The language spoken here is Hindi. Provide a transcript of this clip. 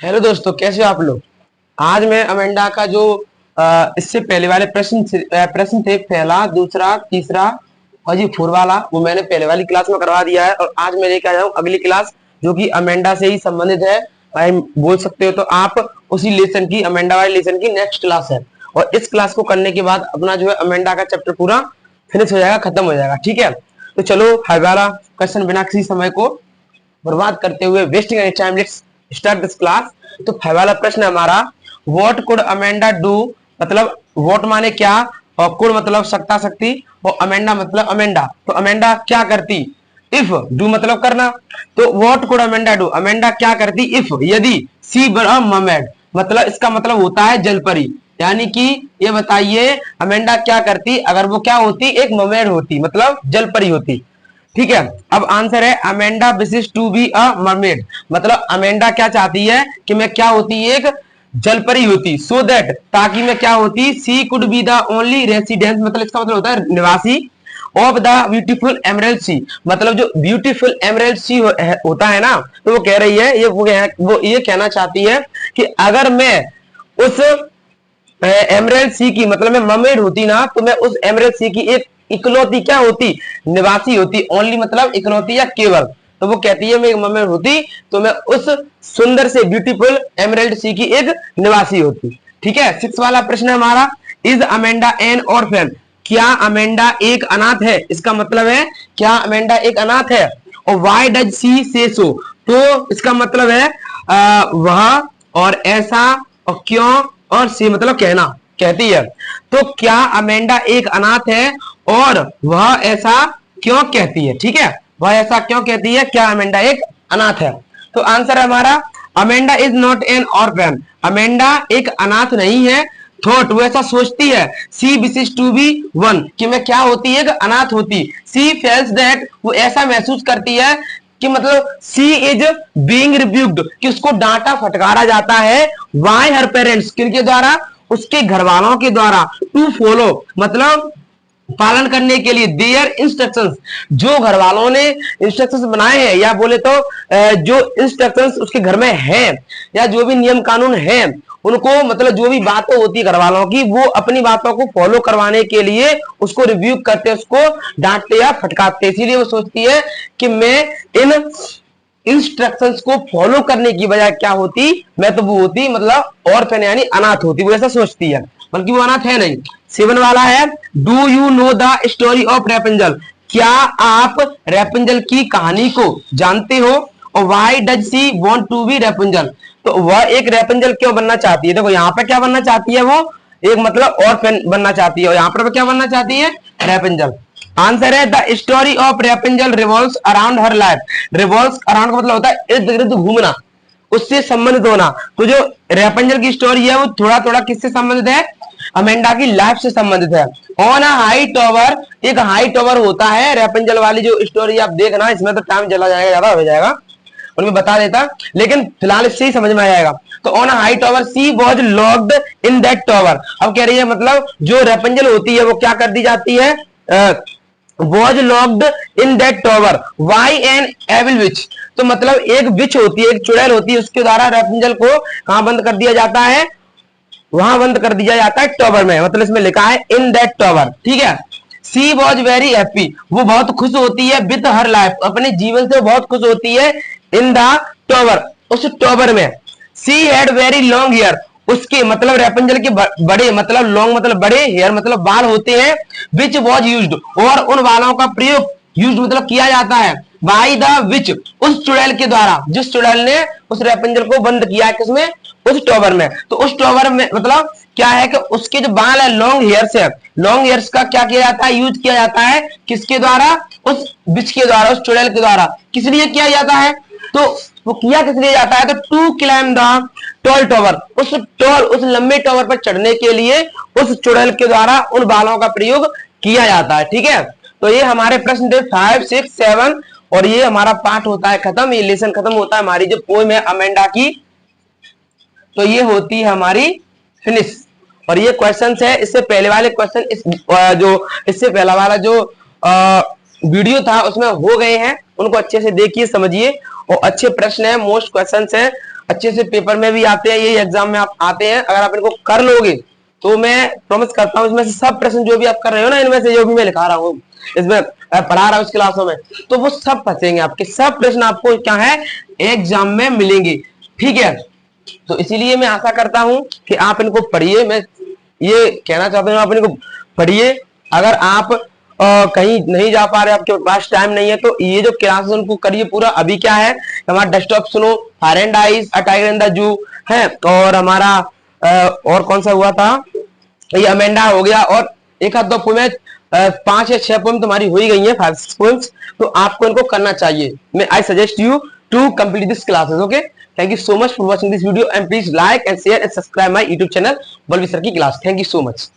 हेलो दोस्तों, कैसे हो आप लोग। आज मैं अमेंडा का जो इससे पहले वाले प्रश्न थे, पहला, दूसरा, तीसरा और ये फोर वाला, वो मैंने पहले वाली क्लास में करवा दिया है। और आज मैं लेके आया हूँ अगली क्लास जो कि अमेंडा से ही संबंधित है। भाई बोल सकते हो तो आप उसी लेसन की, अमेंडा वाले लेसन की नेक्स्ट क्लास है। और इस क्लास को करने के बाद अपना जो है अमेंडा का चैप्टर पूरा फिनिश हो जाएगा, खत्म हो जाएगा। ठीक है, तो चलो हमारा क्वेश्चन बिना किसी समय को बर्बाद करते हुए, wasting any time, let's start this class. तो पहला प्रश्न है हमारा, व्हाट कुड अमेंडा डू। मतलब व्हाट माने क्या, और कुड मतलब सकता शक्ति, और अमेंडा मतलब अमेंडा। तो अमेंडा क्या करती, इफ डू मतलब करना। तो what could Amanda do, Amanda क्या करती इफ यदि सी वर अ मर्मेड, मतलब इसका मतलब होता है जलपरी। यानी कि ये बताइए अमेंडा क्या करती अगर वो क्या होती, एक मर्मेड होती, मतलब जलपरी होती। ठीक है, अब आंसर है Amanda wishes to be a mermaid. मतलब अमेंडा क्या चाहती है कि मैं क्या होती, एक जलपरी होती, सो दैट ताकि मैं क्या होती, she could be the only residence, मतलब इसका मतलब होता है निवासी, of the beautiful emerald sea. मतलब जो ब्यूटीफुल एमरल्ड सी होता है ना, तो वो कह रही है, वो ये कहना चाहती है कि अगर मैं उस एमरल्ड सी की, मतलब मैं मर्मेड होती ना, तो मैं उस एमरल्ड सी की एक इकलौती क्या होती, निवासी होती। ओनली मतलब इकलौती या केवल। तो वो कहती है मैं एक मर्मेड होती तो मैं उस सुंदर से ब्यूटीफुल एमरल्ड सी की एक निवासी होती। ठीक है, सिक्स वाला प्रश्न है हमारा, इज अमेंडा एन ऑर्फन। क्या अमेंडा एक अनाथ है। इसका मतलब है क्या अमेंडा एक अनाथ है। और वाई डज सी से सो, तो इसका मतलब है वह, और ऐसा, और क्यों, और सी मतलब कहना, कहती है। तो क्या अमेंडा एक अनाथ है और वह ऐसा क्यों कहती है। ठीक है, वह ऐसा क्यों कहती है, क्या अमेंडा एक अनाथ है। तो आंसर है हमारा Amanda is not an orphan. Amanda एक अनाथ नहीं है। थॉट, वो ऐसा सोचती है, सी विशेष टू बी वन, कि मैं क्या होती है, अनाथ होती। सी फेल्स दैट, वो ऐसा महसूस करती है कि मतलब सी इज बीइंग रिब्यूक्ड, कि उसको डांटा फटकारा जाता है। वाई हर पेरेंट्स, किनके द्वारा, उसके घर वालों के द्वारा। टू फॉलो मतलब पालन करने के लिए, देयर इंस्ट्रक्शंस, जो घर वालों ने इंस्ट्रक्शंस बनाए हैं, या बोले तो जो इंस्ट्रक्शंस उसके घर में हैं, या जो भी नियम कानून हैं, उनको मतलब जो भी बातें होती है घर वालों की, वो अपनी बातों को फॉलो करवाने के लिए उसको रिव्यू करते, उसको डांटते या फटकारते। इसीलिए वो सोचती है कि मैं इन इंस्ट्रक्शंस को फॉलो करने की बजाय क्या होती, मैं तो वो होती मतलब ऑर्फन यानी अनाथ होती। वो ऐसा सोचती है, बल्कि वो अनाथ है नहीं। सेवन वाला है, do you know the story of Rapunzel. क्या आप रेपेंजल की कहानी को जानते हो। और why does she want to be Rapunzel, तो वह एक रेपेंजल क्यों बनना चाहती है। देखो यहाँ पे क्या बनना चाहती है, वो एक मतलब ऑर्फन बनना चाहती है, और यहाँ पर क्या बनना चाहती है, रेपेंजल। आंसर है the story of Rapunzel revolves around her life. Revolves around का मतलब होता है इर्द गिर्द घूमना, उससे संबंधित होना। तो जो रेपेंजल की स्टोरी है वो थोड़ा थोड़ा किससे संबंधित है, अमेंडा की लाइफ से संबंधित है। ऑन अ हाई टॉवर, एक हाई टॉवर होता है। रेपेंजल वाली जो स्टोरी आप देखना, इसमें तो टाइम चला जाएगा, ज्यादा हो जाएगा, और मैं बता देता, लेकिन फिलहाल इससे ही समझ में आ जाएगा। तो on high tower she was locked in that tower. अब कह रही है मतलब जो रेपेंजल होती है वो क्या कर दी जाती है, was locked in that tower by an evil witch. तो मतलब एक विच होती है, एक चुड़ैल होती है, उसके द्वारा रेपेंजल को कहां बंद कर दिया जाता है, वहां बंद कर दिया जाता है टॉवर में। मतलब इसमें लिखा है इन दैट टॉवर। ठीक है, सी वॉज वेरी हैप्पी, वो बहुत खुश होती है, विथ हर लाइफ, अपने जीवन से बहुत खुश होती है, इन द टॉवर, उस टॉवर में। She had very long hair, उसके मतलब रेपेंजल के बड़े मतलब लॉन्ग मतलब बड़े, हेयर मतलब बाल होते हैं, विच वॉज यूज्ड, और उन बालों का प्रयोग यूज मतलब किया जाता है, बाई द विच, उस चुड़ैल के द्वारा, जिस चुड़ैल ने उस रेपेंजल को बंद किया है, किसमें, उस टॉवर में। तो उस टॉवर में मतलब क्या है कि उसके जो बाल है लॉन्ग हेयर्स है, लॉन्ग हेयर्स का क्या किया जाता है, यूज किया जाता है, किसके द्वारा, उस बिच के द्वारा, उस चुड़ैल के द्वारा। किस लिए किया जाता है, तो वो किया किस लिए जाता है, तो to climb the tall tower, उस लंबे टॉवर पर चढ़ने के लिए उस चुड़ैल के द्वारा उन बालों का प्रयोग किया जाता है। ठीक है, तो ये हमारे प्रश्न थे 5, 6, 7, और ये हमारा पाठ होता है खत्म, ये लेसन खत्म होता है। हमारी जो पोएम है अमेंडा की, तो ये होती है हमारी फिनिश। और ये क्वेश्चंस है, इससे पहले वाले क्वेश्चन जो इससे पहला वाला जो वीडियो था उसमें हो गए हैं, उनको अच्छे से देखिए, समझिए, और अच्छे प्रश्न है, मोस्ट क्वेश्चंस है। अच्छे से पेपर में भी आते हैं, ये एग्जाम में आप आते हैं। अगर आप इनको कर लोगे तो मैं प्रॉमिस करता हूँ इसमें से सब प्रश्न जो भी आप कर रहे हो ना, इनमें से जो भी मैं लिखा रहा हूँ, इसमें पढ़ा रहा हूँ इस क्लासों में, तो वो सब फंसेंगे आपके, सब प्रश्न आपको क्या है एग्जाम में मिलेंगे। ठीक है, तो इसीलिए मैं आशा करता हूं कि आप इनको पढ़िए। मैं ये कहना चाहता हूं आप इनको पढ़िए। अगर आप कहीं नहीं जा पा रहे, आपके पास टाइम नहीं है, तो ये जो क्लासेस उनको करिए पूरा। अभी क्या है हमारा डेस्कटॉप सुनो, fire and ice, a tiger in the zoo है, और हमारा और कौन सा हुआ था, ये अमेंडा हो गया, और एक आध दो पोएम, 5 या 6 पोएम तुम्हारी हो ही गई है, 5-6 पोएम्स, तो आपको इनको करना चाहिए। मैं I suggest you to complete this classes. Okay, thank you so much for watching this video and please like and share and subscribe my YouTube channel Balvi Sir की class. Thank you so much।